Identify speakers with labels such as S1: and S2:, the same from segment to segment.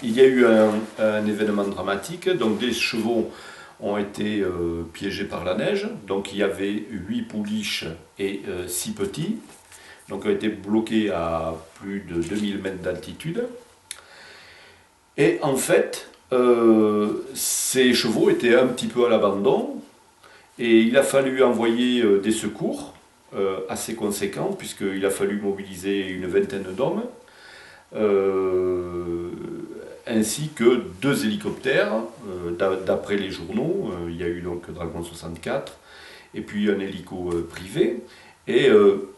S1: il y a eu un événement dramatique, donc des chevaux ont été piégés par la neige, donc il y avait 8 pouliches et 6 petits, donc ont été bloqués à plus de 2000 mètres d'altitude. Et en fait, ces chevaux étaient un petit peu à l'abandon, et il a fallu envoyer des secours assez conséquents, puisqu'il a fallu mobiliser une vingtaine d'hommes, ainsi que 2 hélicoptères, d'après les journaux. Il y a eu donc Dragon 64, et puis un hélico privé. Et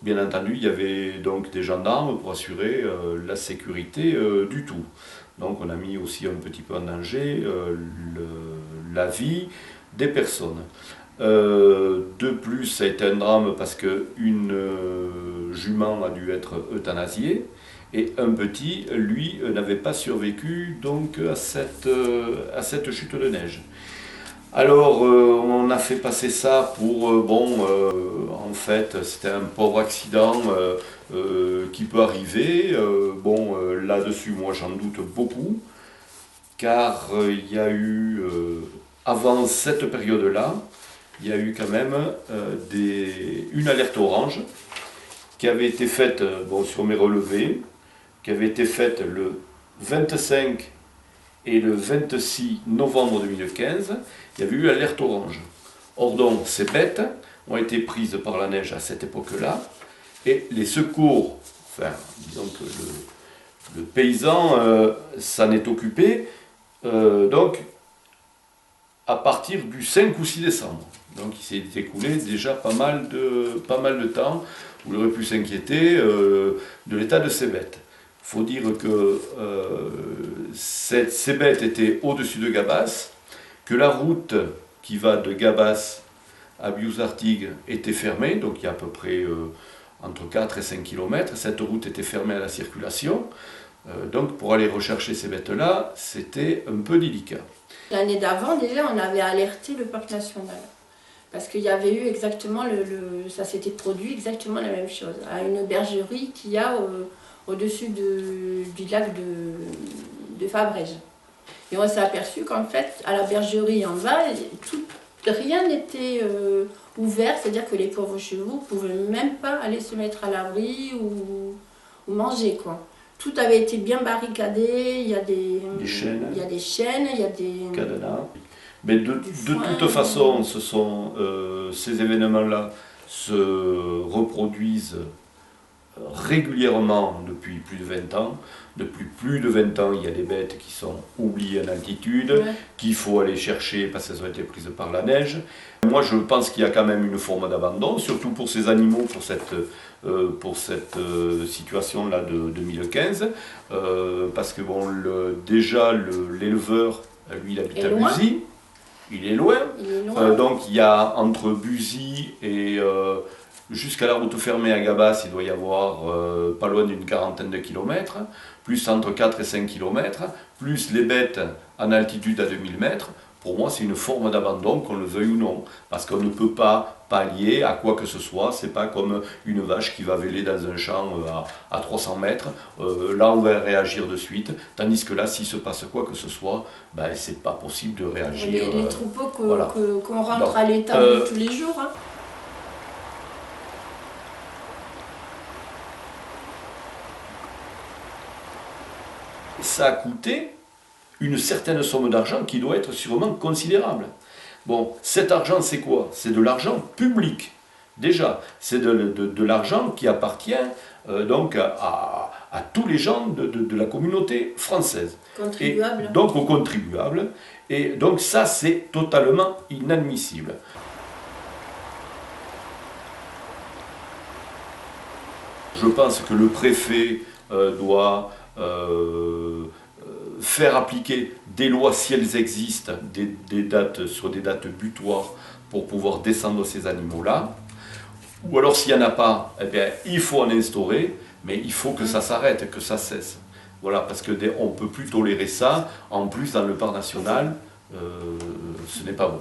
S1: bien entendu, il y avait donc des gendarmes pour assurer la sécurité du tout. Donc on a mis aussi un petit peu en danger la vie des personnes. De plus, ça a été un drame parce qu'une jument a dû être euthanasiée et un petit, lui, n'avait pas survécu donc, à cette chute de neige. Alors, on a fait passer ça pour, en fait, c'était un pauvre accident qui peut arriver. Là-dessus, moi, j'en doute beaucoup, car il y a eu, avant cette période-là, il y a eu quand même une alerte orange qui avait été faite sur mes relevés, qui avait été faite le 25 et le 26 novembre 2015, il y avait eu l'alerte orange. Or donc, ces bêtes ont été prises par la neige à cette époque-là, et les secours, enfin, disons que le paysan s'en est occupé, donc, à partir du 5 ou 6 décembre. Donc il s'est écoulé déjà pas mal de temps où il aurait pu s'inquiéter de l'état de ces bêtes. Il faut dire que ces bêtes étaient au-dessus de Gabas, que la route qui va de Gabas à Bious-Artigues était fermée, donc il y a à peu près entre 4 et 5 km. Cette route était fermée à la circulation, donc pour aller rechercher ces bêtes-là, c'était un peu délicat.
S2: L'année d'avant, déjà, on avait alerté le parc national. Parce qu'il y avait eu exactement, ça s'était produit exactement la même chose, à une bergerie qu'il y a au-dessus du lac de Fabrège. Et on s'est aperçu qu'en fait, à la bergerie en bas, rien n'était ouvert, c'est-à-dire que les pauvres chevaux ne pouvaient même pas aller se mettre à l'abri ou manger, quoi. Tout avait été bien barricadé, il y a des chaînes, il y a des
S1: cadenas. Mais de toute façon, ces événements-là se reproduisent régulièrement depuis plus de 20 ans. Depuis plus de 20 ans, il y a des bêtes qui sont oubliées en altitude, ouais, qu'il faut aller chercher parce qu'elles ont été prises par la neige. Moi, je pense qu'il y a quand même une forme d'abandon, surtout pour ces animaux, pour cette situation-là de 2015, parce que déjà l'éleveur, lui, il habite à Buzy. Il est loin, donc il y a entre Buzy et jusqu'à la route fermée à Gabas, il doit y avoir pas loin d'une quarantaine de kilomètres, plus entre 4 et 5 kilomètres, plus les bêtes en altitude à 2000 mètres. Pour moi, c'est une forme d'abandon, qu'on le veuille ou non, parce qu'on ne peut pas pallier à quoi que ce soit. C'est pas comme une vache qui va véler dans un champ à 300 mètres. Là, on va réagir de suite, tandis que là, s'il se passe quoi que ce soit, ben, c'est pas possible de réagir.
S2: Les troupeaux
S1: voilà.
S2: qu'on rentre à l'état tous les jours. Hein.
S1: Ça a coûté une certaine somme d'argent qui doit être sûrement considérable. Bon, cet argent, c'est quoi? C'est de l'argent public. Déjà, c'est de l'argent qui appartient donc à tous les gens de la communauté française.
S2: Contribuables.
S1: Et donc aux contribuables. Et donc ça, c'est totalement inadmissible. Je pense que le préfet doit faire appliquer des lois, si elles existent, sur des dates butoirs pour pouvoir descendre ces animaux-là. Ou alors s'il n'y en a pas, eh bien, il faut en instaurer, mais il faut que ça s'arrête, que ça cesse. Voilà, parce qu'on ne peut plus tolérer ça. En plus, dans le parc national, ce n'est pas bon.